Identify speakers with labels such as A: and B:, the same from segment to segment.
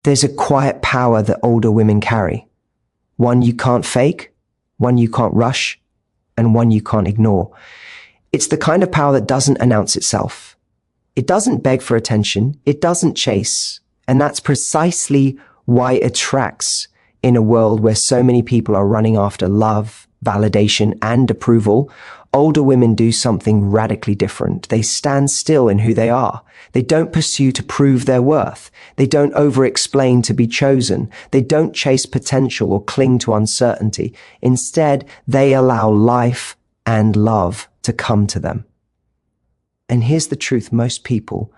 A: There's a quiet power that older women carry. One you can't fake, one you can't rush, and one you can't ignore. It's the kind of power that doesn't announce itself. It doesn't beg for attention. It doesn't chase. And that's precisely why it attracts in a world where so many people are running after love, validation, and approval. Older women do something radically different. They stand still in who they are. They don't pursue to prove their worth. They don't over-explain to be chosen. They don't chase potential or cling to uncertainty. Instead, they allow life and love to come to them. And here's the truth most people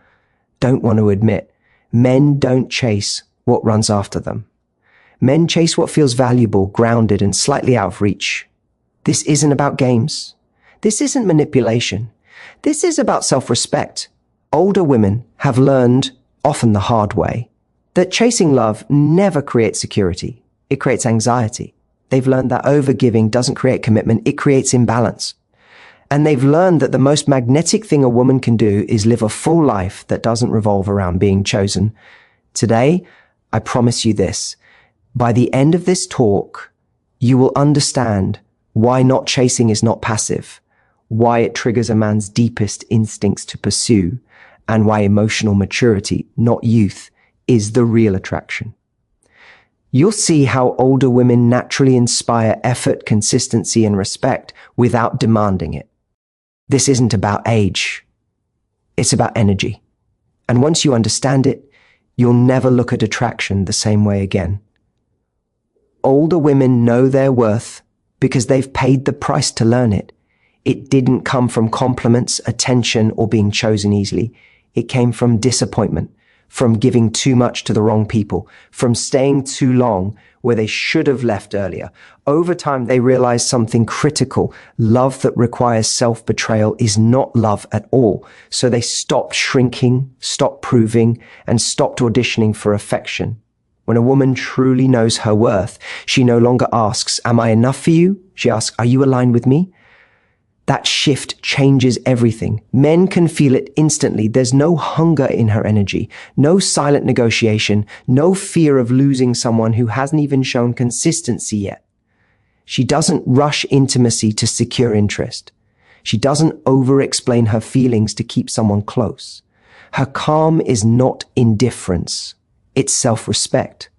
A: don't want to admit. Men don't chase what runs after them. Men chase what feels valuable, grounded, and slightly out of reach. This isn't about games. This isn't manipulation. This is about self-respect. Older women have learned, often the hard way, that chasing love never creates security. It creates anxiety. They've learned that overgiving doesn't create commitment. It creates imbalance. And they've learned that the most magnetic thing a woman can do is live a full life that doesn't revolve around being chosen. Today, I promise you this. By the end of this talk, you will understand why not chasing is not passive, why it triggers a man's deepest instincts to pursue, and why emotional maturity, not youth, is the real attraction. You'll see how older women naturally inspire effort, consistency, and respect without demanding it. This isn't about age. It's about energy. And once you understand it, you'll never look at attraction the same way again. Older women know their worth because they've paid the price to learn it. It didn't come from compliments, attention, or being chosen easily. It came from disappointment, from giving too much to the wrong people, from staying too long where they should have left earlier. Over time, they realized something critical. Love that requires self-betrayal is not love at all. So they stopped shrinking, stopped proving, and stopped auditioning for affection. When a woman truly knows her worth, she no longer asks, "Am I enough for you?" She asks, "Are you aligned with me?" That shift changes everything. Men can feel it instantly. There's no hunger in her energy, no silent negotiation, no fear of losing someone who hasn't even shown consistency yet. She doesn't rush intimacy to secure interest. She doesn't over-explain her feelings to keep someone close. Her calm is not indifference. It's self-respect.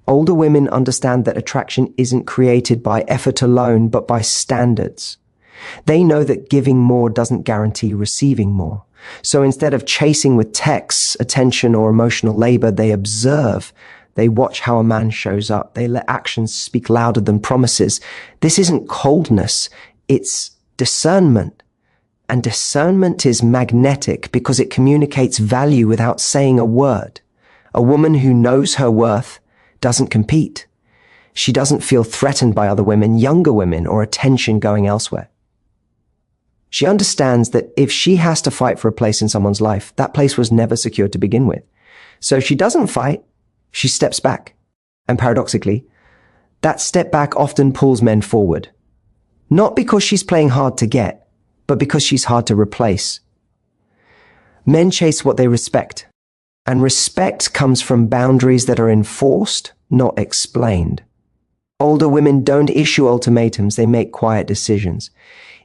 A: Older women understand that attraction isn't created by effort alone, but by standards. They know that giving more doesn't guarantee receiving more. So instead of chasing with texts, attention, or emotional labor, they observe. They watch how a man shows up. They let actions speak louder than promises. This isn't coldness. It's discernment. And discernment is magnetic because it communicates value without saying a word. A woman who knows her worth doesn't compete. She doesn't feel threatened by other women, younger women, or attention going elsewhere. She understands that if she has to fight for a place in someone's life, that place was never secured to begin with. So she doesn't fight, she steps back. And paradoxically, that step back often pulls men forward. Not because she's playing hard to get, but because she's hard to replace. Men chase what they respect. And respect comes from boundaries that are enforced, not explained. Older women don't issue ultimatums, they make quiet decisions.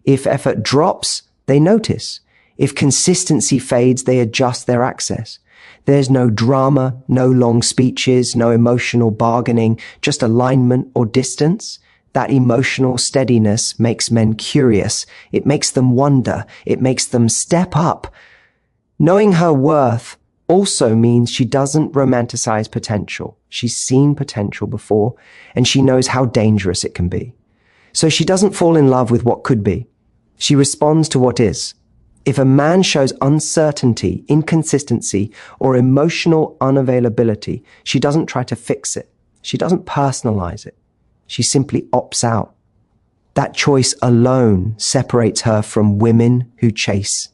A: If effort drops, they notice. If consistency fades, they adjust their access. There's no drama, no long speeches, no emotional bargaining, just alignment or distance. That emotional steadiness makes men curious. It makes them wonder. It makes them step up. Knowing her worth also means she doesn't romanticize potential. She's seen potential before, and she knows how dangerous it can be. So she doesn't fall in love with what could be. She responds to what is. If a man shows uncertainty, inconsistency, or emotional unavailability, she doesn't try to fix it. She doesn't personalize it. She simply opts out. That choice alone separates her from women who chase.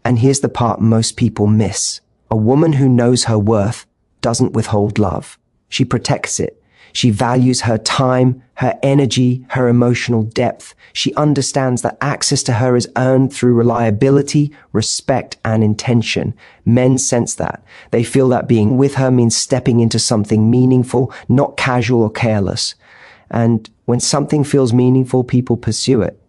A: And here's the part most people miss. A woman who knows her worth doesn't withhold love. She protects it. She values her time, her energy, her emotional depth. She understands that access to her is earned through reliability, respect, and intention. Men sense that. They feel that being with her means stepping into something meaningful, not casual or careless. And when something feels meaningful, people pursue it.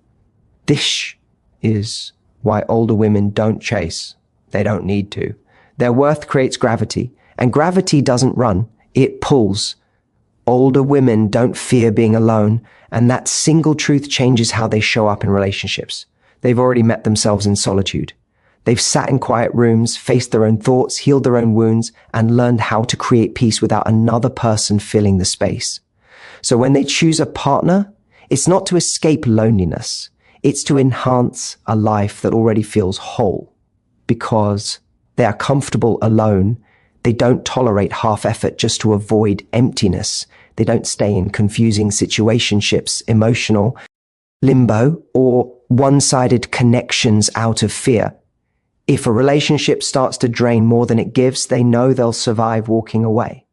A: This is why older women don't chase. They don't need to. Their worth creates gravity, and gravity doesn't run, it pulls. Older women don't fear being alone, and that single truth changes how they show up in relationships. They've already met themselves in solitude. They've sat in quiet rooms, faced their own thoughts, healed their own wounds, and learned how to create peace without another person filling the space. So when they choose a partner, it's not to escape loneliness. It's to enhance a life that already feels whole. Because they are comfortable alone, they don't tolerate half effort just to avoid emptiness. They don't stay in confusing situationships, emotional limbo, or one-sided connections out of fear. If a relationship starts to drain more than it gives, they know they'll survive walking away.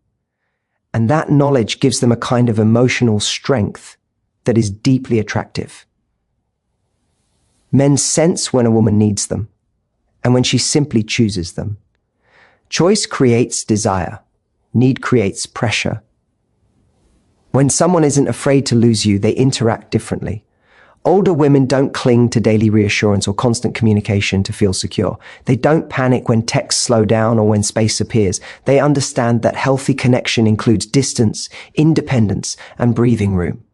A: And that knowledge gives them a kind of emotional strength that is deeply attractive. Men sense when a woman needs them, and when she simply chooses them. Choice creates desire. Need creates pressure. When someone isn't afraid to lose you, they interact differently. Older women don't cling to daily reassurance or constant communication to feel secure. They don't panic when texts slow down or when space appears. They understand that healthy connection includes distance, independence, and breathing room.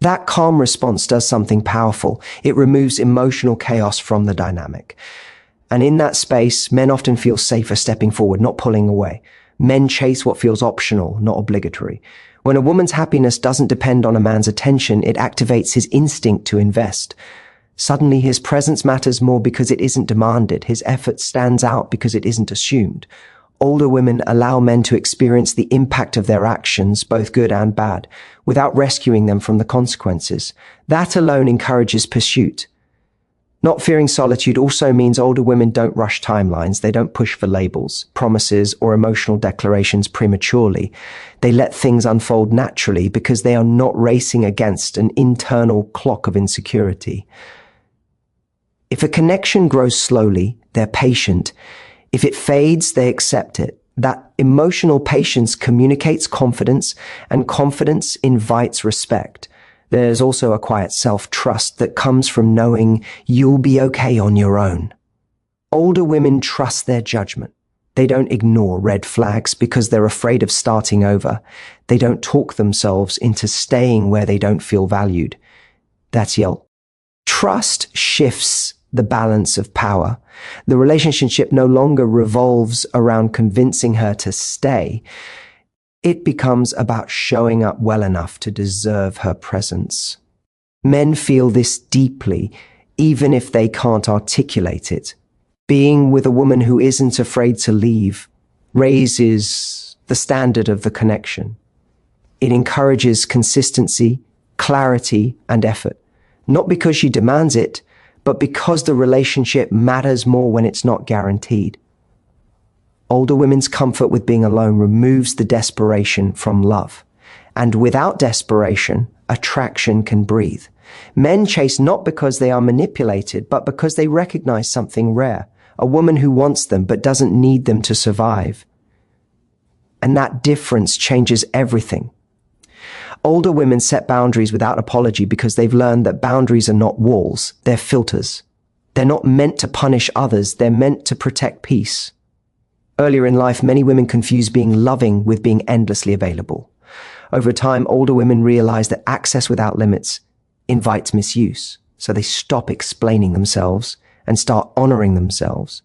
A: That calm response does something powerful. It removes emotional chaos from the dynamic. And in that space, men often feel safer stepping forward, not pulling away. Men chase what feels optional, not obligatory. When a woman's happiness doesn't depend on a man's attention, it activates his instinct to invest. Suddenly, his presence matters more because it isn't demanded. His effort stands out because it isn't assumed. Older women allow men to experience the impact of their actions, both good and bad, without rescuing them from the consequences. That alone encourages pursuit. Not fearing solitude also means older women don't rush timelines. They don't push for labels, promises, or emotional declarations prematurely. They let things unfold naturally because they are not racing against an internal clock of insecurity. If a connection grows slowly, they're patient. If it fades, they accept it. That emotional patience communicates confidence, and confidence invites respect. There's also a quiet self-trust that comes from knowing you'll be okay on your own. Older women trust their judgment. They don't ignore red flags because they're afraid of starting over. They don't talk themselves into staying where they don't feel valued. That's Yale. Trust shifts the balance of power. The relationship no longer revolves around convincing her to stay. It becomes about showing up well enough to deserve her presence. Men feel this deeply, even if they can't articulate it. Being with a woman who isn't afraid to leave raises the standard of the connection. It encourages consistency, clarity, and effort. Not because she demands it, but because the relationship matters more when it's not guaranteed. Older women's comfort with being alone removes the desperation from love. And without desperation, attraction can breathe. Men chase not because they are manipulated, but because they recognize something rare. A woman who wants them but doesn't need them to survive. And that difference changes everything. Older women set boundaries without apology because they've learned that boundaries are not walls, they're filters. They're not meant to punish others, they're meant to protect peace. Earlier in life, many women confuse being loving with being endlessly available. Over time, older women realize that access without limits invites misuse, so they stop explaining themselves and start honoring themselves.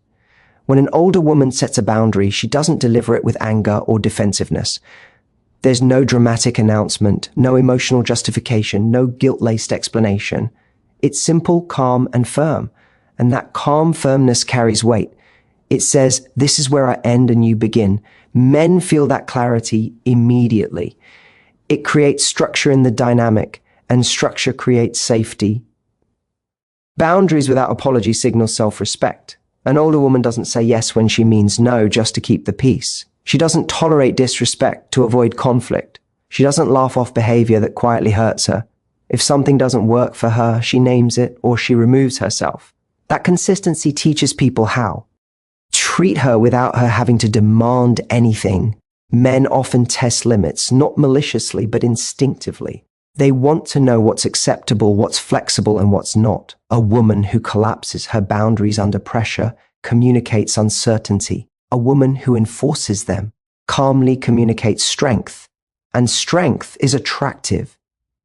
A: When an older woman sets a boundary, she doesn't deliver it with anger or defensiveness. There's no dramatic announcement, no emotional justification, no guilt-laced explanation. It's simple, calm, and firm, and that calm firmness carries weight. It says, this is where I end and you begin. Men feel that clarity immediately. It creates structure in the dynamic, and structure creates safety. Boundaries without apology signal self-respect. An older woman doesn't say yes when she means no just to keep the peace. She doesn't tolerate disrespect to avoid conflict. She doesn't laugh off behavior that quietly hurts her. If something doesn't work for her, she names it or she removes herself. That consistency teaches people how. Treat her without her having to demand anything. Men often test limits, not maliciously, but instinctively. They want to know what's acceptable, what's flexible, and what's not. A woman who collapses her boundaries under pressure communicates uncertainty. A woman who enforces them calmly communicates strength. And strength is attractive.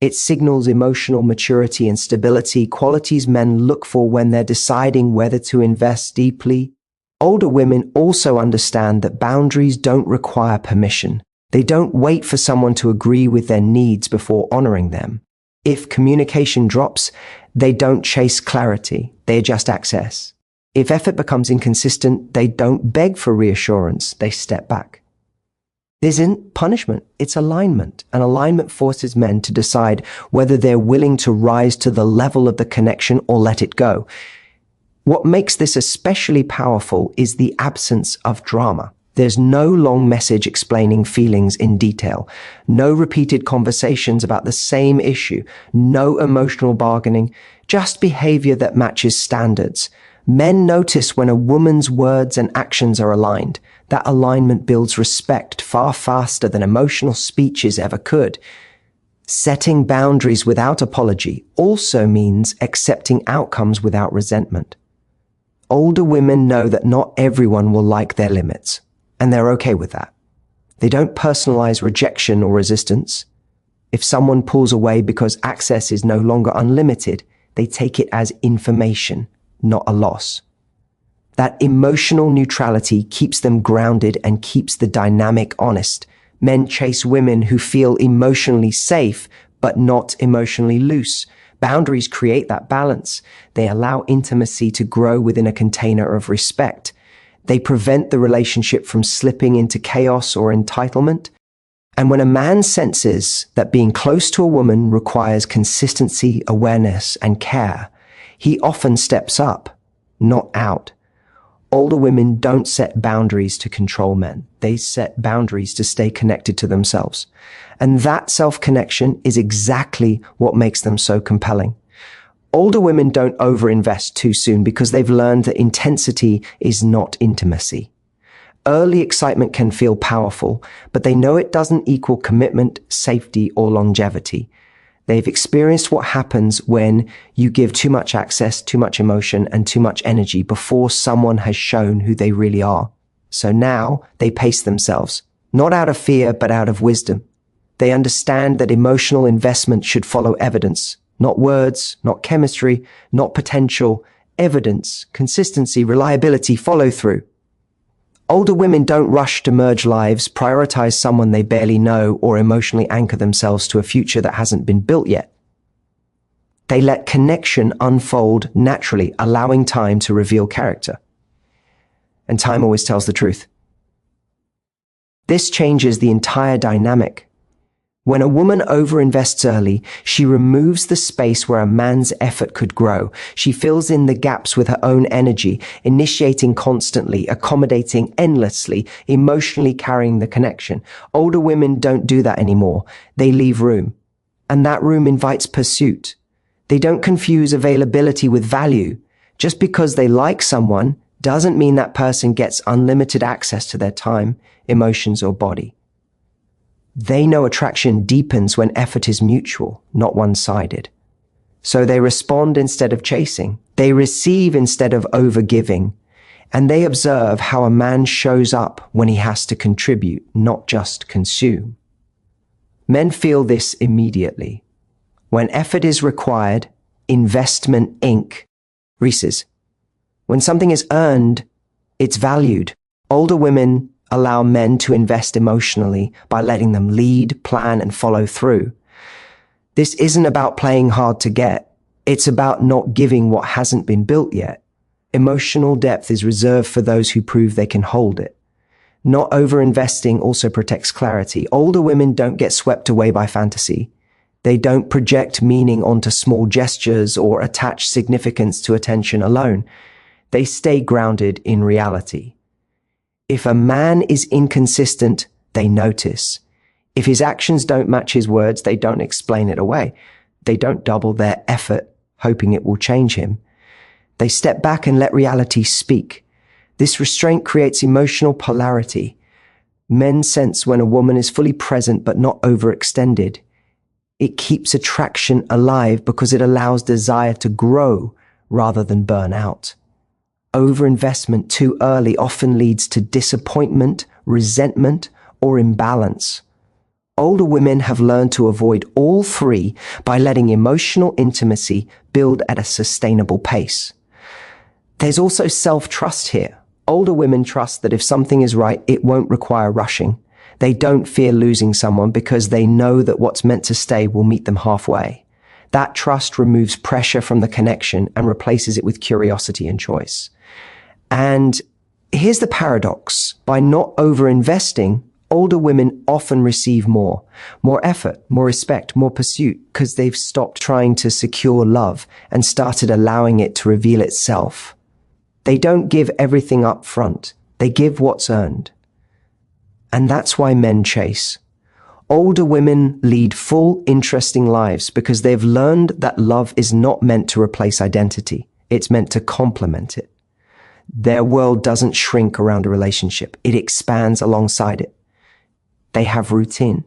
A: It signals emotional maturity and stability, qualities men look for when they're deciding whether to invest deeply. Older women also understand that boundaries don't require permission. They don't wait for someone to agree with their needs before honoring them. If communication drops, they don't chase clarity, they adjust access. If effort becomes inconsistent, they don't beg for reassurance, they step back. This isn't punishment, it's alignment. And alignment forces men to decide whether they're willing to rise to the level of the connection or let it go. What makes this especially powerful is the absence of drama. There's no long message explaining feelings in detail, no repeated conversations about the same issue, no emotional bargaining, just behavior that matches standards. Men notice when a woman's words and actions are aligned. That alignment builds respect far faster than emotional speeches ever could. Setting boundaries without apology also means accepting outcomes without resentment. Older women know that not everyone will like their limits, and they're okay with that. They don't personalize rejection or resistance. If someone pulls away because access is no longer unlimited, they take it as information, not a loss. That emotional neutrality keeps them grounded and keeps the dynamic honest. Men chase women who feel emotionally safe, but not emotionally loose. Boundaries create that balance. They allow intimacy to grow within a container of respect. They prevent the relationship from slipping into chaos or entitlement. And when a man senses that being close to a woman requires consistency, awareness, and care, he often steps up, not out. Older women don't set boundaries to control men. They set boundaries to stay connected to themselves. And that self-connection is exactly what makes them so compelling. Older women don't overinvest too soon because they've learned that intensity is not intimacy. Early excitement can feel powerful, but they know it doesn't equal commitment, safety, or longevity. They've experienced what happens when you give too much access, too much emotion, and too much energy before someone has shown who they really are. So now they pace themselves, not out of fear, but out of wisdom. They understand that emotional investment should follow evidence, not words, not chemistry, not potential, evidence, consistency, reliability, follow through. Older women don't rush to merge lives, prioritize someone they barely know, or emotionally anchor themselves to a future that hasn't been built yet. They let connection unfold naturally, allowing time to reveal character. And time always tells the truth. This changes the entire dynamic. When a woman overinvests early, she removes the space where a man's effort could grow. She fills in the gaps with her own energy, initiating constantly, accommodating endlessly, emotionally carrying the connection. Older women don't do that anymore. They leave room. And that room invites pursuit. They don't confuse availability with value. Just because they like someone doesn't mean that person gets unlimited access to their time, emotions, or body. They know attraction deepens when effort is mutual, not one-sided. So they respond instead of chasing. They receive instead of overgiving. And they observe how a man shows up when he has to contribute, not just consume. Men feel this immediately. When effort is required, investment increases. When something is earned, it's valued. Older women allow men to invest emotionally by letting them lead, plan, and follow through. This isn't about playing hard to get. It's about not giving what hasn't been built yet. Emotional depth is reserved for those who prove they can hold it. Not overinvesting also protects clarity. Older women don't get swept away by fantasy. They don't project meaning onto small gestures or attach significance to attention alone. They stay grounded in reality. If a man is inconsistent, they notice. If his actions don't match his words, they don't explain it away. They don't double their effort, hoping it will change him. They step back and let reality speak. This restraint creates emotional polarity. Men sense when a woman is fully present but not overextended. It keeps attraction alive because it allows desire to grow rather than burn out. Overinvestment too early often leads to disappointment, resentment, or imbalance. Older women have learned to avoid all three by letting emotional intimacy build at a sustainable pace. There's also self-trust here. Older women trust that if something is right, it won't require rushing. They don't fear losing someone because they know that what's meant to stay will meet them halfway. That trust removes pressure from the connection and replaces it with curiosity and choice. And here's the paradox. By not over-investing, older women often receive more effort, more respect, more pursuit, because they've stopped trying to secure love and started allowing it to reveal itself. They don't give everything up front. They give what's earned. And that's why men chase. Older women lead full, interesting lives because they've learned that love is not meant to replace identity. It's meant to complement it. Their world doesn't shrink around a relationship. It expands alongside it. They have routine.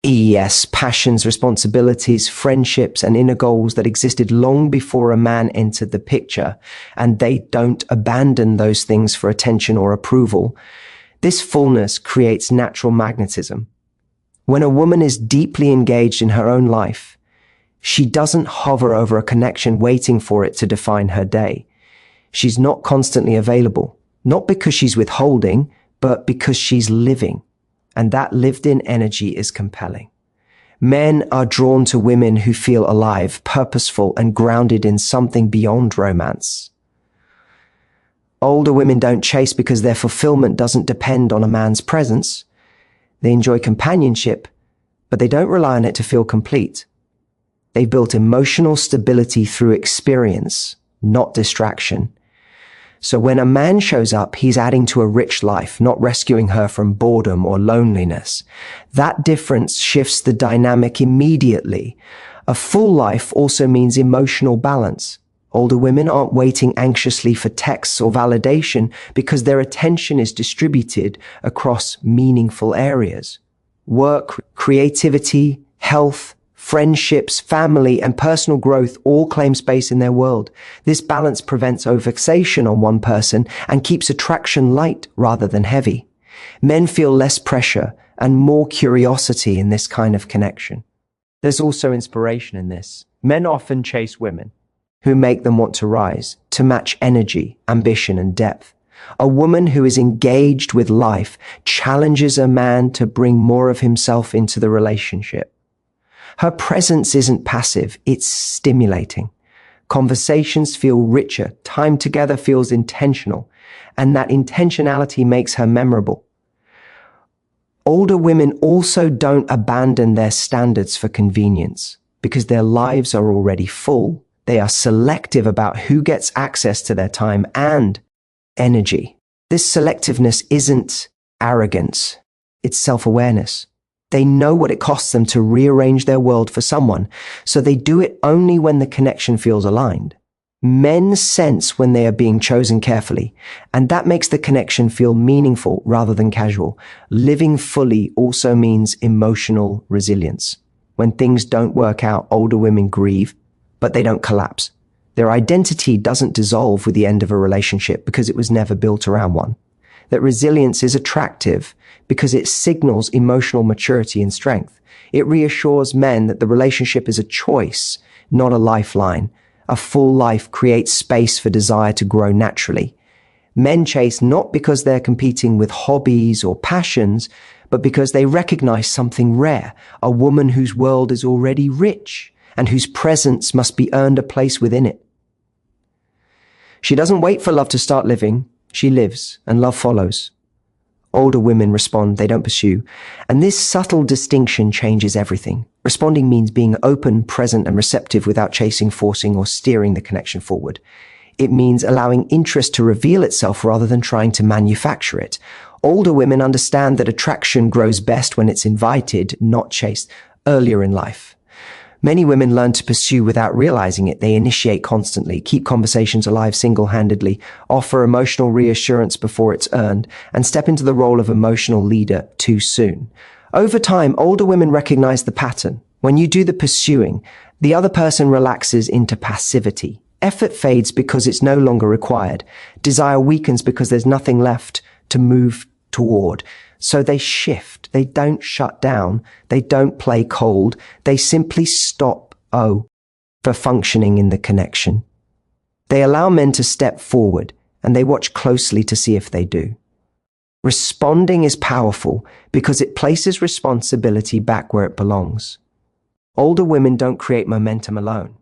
A: Yes, passions, responsibilities, friendships, and inner goals that existed long before a man entered the picture, and they don't abandon those things for attention or approval. This fullness creates natural magnetism. When a woman is deeply engaged in her own life, she doesn't hover over a connection waiting for it to define her day. She's not constantly available, not because she's withholding, but because she's living. And that lived-in energy is compelling. Men are drawn to women who feel alive, purposeful, and grounded in something beyond romance. Older women don't chase because their fulfillment doesn't depend on a man's presence. They enjoy companionship, but they don't rely on it to feel complete. They've built emotional stability through experience, not distraction. So when a man shows up, he's adding to a rich life, not rescuing her from boredom or loneliness. That difference shifts the dynamic immediately. A full life also means emotional balance. Older women aren't waiting anxiously for texts or validation because their attention is distributed across meaningful areas. Work, creativity, health, friendships, family, and personal growth all claim space in their world. This balance prevents overfixation on one person and keeps attraction light rather than heavy. Men feel less pressure and more curiosity in this kind of connection. There's also inspiration in this. Men often chase women who make them want to rise, to match energy, ambition, and depth. A woman who is engaged with life challenges a man to bring more of himself into the relationship. Her presence isn't passive, it's stimulating. Conversations feel richer, time together feels intentional, and that intentionality makes her memorable. Older women also don't abandon their standards for convenience because their lives are already full. They are selective about who gets access to their time and energy. This selectiveness isn't arrogance, it's self-awareness. They know what it costs them to rearrange their world for someone, so they do it only when the connection feels aligned. Men sense when they are being chosen carefully, and that makes the connection feel meaningful rather than casual. Living fully also means emotional resilience. When things don't work out, older women grieve, but they don't collapse. Their identity doesn't dissolve with the end of a relationship because it was never built around one. That resilience is attractive because it signals emotional maturity and strength. It reassures men that the relationship is a choice, not a lifeline. A full life creates space for desire to grow naturally. Men chase not because they're competing with hobbies or passions, but because they recognize something rare, a woman whose world is already rich and whose presence must be earned a place within it. She doesn't wait for love to start living. She lives, and love follows. Older women respond, they don't pursue. And this subtle distinction changes everything. Responding means being open, present, and receptive without chasing, forcing, or steering the connection forward. It means allowing interest to reveal itself rather than trying to manufacture it. Older women understand that attraction grows best when it's invited, not chased, earlier in life. Many women learn to pursue without realizing it. They initiate constantly, keep conversations alive single-handedly, offer emotional reassurance before it's earned, and step into the role of emotional leader too soon. Over time, older women recognize the pattern. When you do the pursuing, the other person relaxes into passivity. Effort fades because it's no longer required. Desire weakens because there's nothing left to move toward. So they shift. They don't shut down. They don't play cold. They simply stop for functioning in the connection. They allow men to step forward, and they watch closely to see if they do. Responding is powerful because it places responsibility back where it belongs. Older women don't create momentum alone.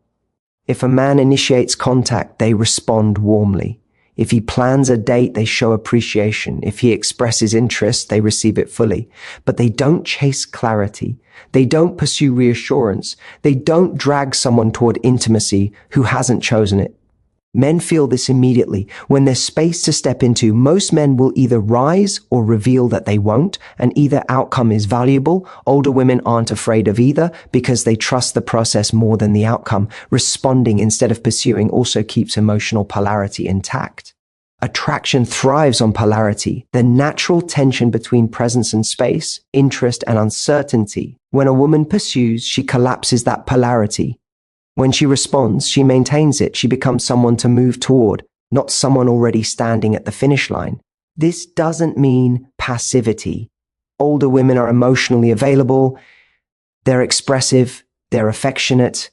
A: If a man initiates contact, they respond warmly. If he plans a date, they show appreciation. If he expresses interest, they receive it fully. But they don't chase clarity. They don't pursue reassurance. They don't drag someone toward intimacy who hasn't chosen it. Men feel this immediately. When there's space to step into, most men will either rise or reveal that they won't, and either outcome is valuable. Older women aren't afraid of either because they trust the process more than the outcome. Responding instead of pursuing also keeps emotional polarity intact. Attraction thrives on polarity, the natural tension between presence and space, interest and uncertainty. When a woman pursues, she collapses that polarity. When she responds, she maintains it. She becomes someone to move toward, not someone already standing at the finish line. This doesn't mean passivity. Older women are emotionally available. They're expressive. They're affectionate.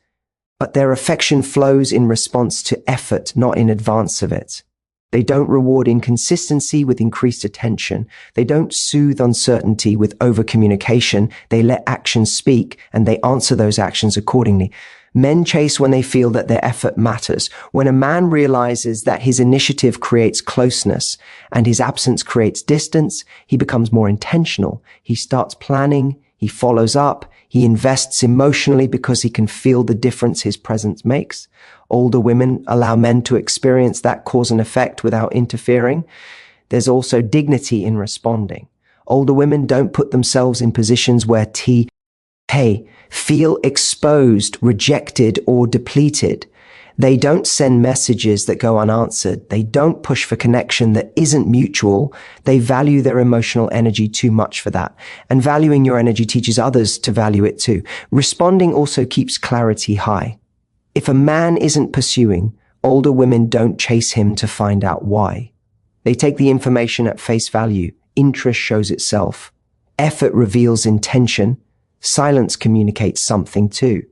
A: But their affection flows in response to effort, not in advance of it. They don't reward inconsistency with increased attention. They don't soothe uncertainty with over-communication. They let actions speak, and they answer those actions accordingly. Men chase when they feel that their effort matters. When a man realizes that his initiative creates closeness and his absence creates distance, he becomes more intentional. He starts planning, he follows up, he invests emotionally because he can feel the difference his presence makes. Older women allow men to experience that cause and effect without interfering. There's also dignity in responding. Older women don't put themselves in positions where feel exposed, rejected, or depleted. They don't send messages that go unanswered. They don't push for connection that isn't mutual. They value their emotional energy too much for that. And valuing your energy teaches others to value it too. Responding also keeps clarity high. If a man isn't pursuing, older women don't chase him to find out why. They take the information at face value. Interest shows itself. Effort reveals intention. Silence communicates something too.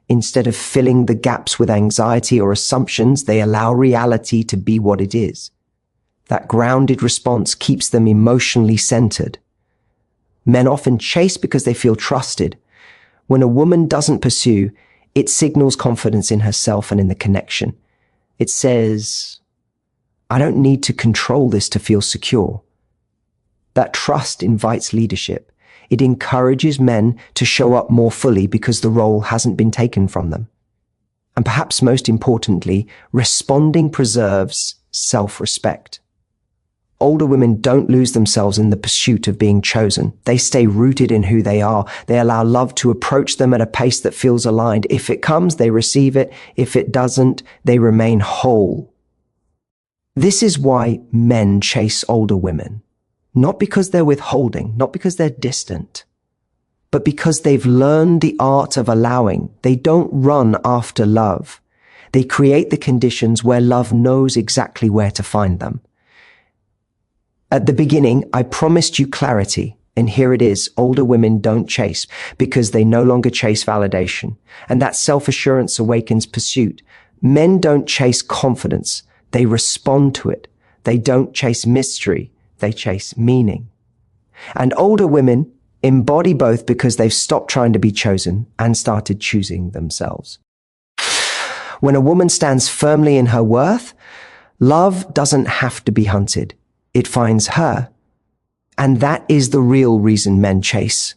A: Instead of filling the gaps with anxiety or assumptions, they allow reality to be what it is. That grounded response keeps them emotionally centered. Men often chase because they feel trusted. When a woman doesn't pursue, it signals confidence in herself and in the connection. It says, I don't need to control this to feel secure. That trust invites leadership. It encourages men to show up more fully because the role hasn't been taken from them. And perhaps most importantly, responding preserves self-respect. Older women don't lose themselves in the pursuit of being chosen. They stay rooted in who they are. They allow love to approach them at a pace that feels aligned. If it comes, they receive it. If it doesn't, they remain whole. This is why men chase older women. Not because they're withholding, not because they're distant, but because they've learned the art of allowing. They don't run after love. They create the conditions where love knows exactly where to find them. At the beginning, I promised you clarity, and here it is. Older women don't chase because they no longer chase validation, and that self-assurance awakens pursuit. Men don't chase confidence. They respond to it. They don't chase mystery. They chase meaning. And older women embody both because they've stopped trying to be chosen and started choosing themselves. When a woman stands firmly in her worth, love doesn't have to be hunted. It finds her. And that is the real reason men chase.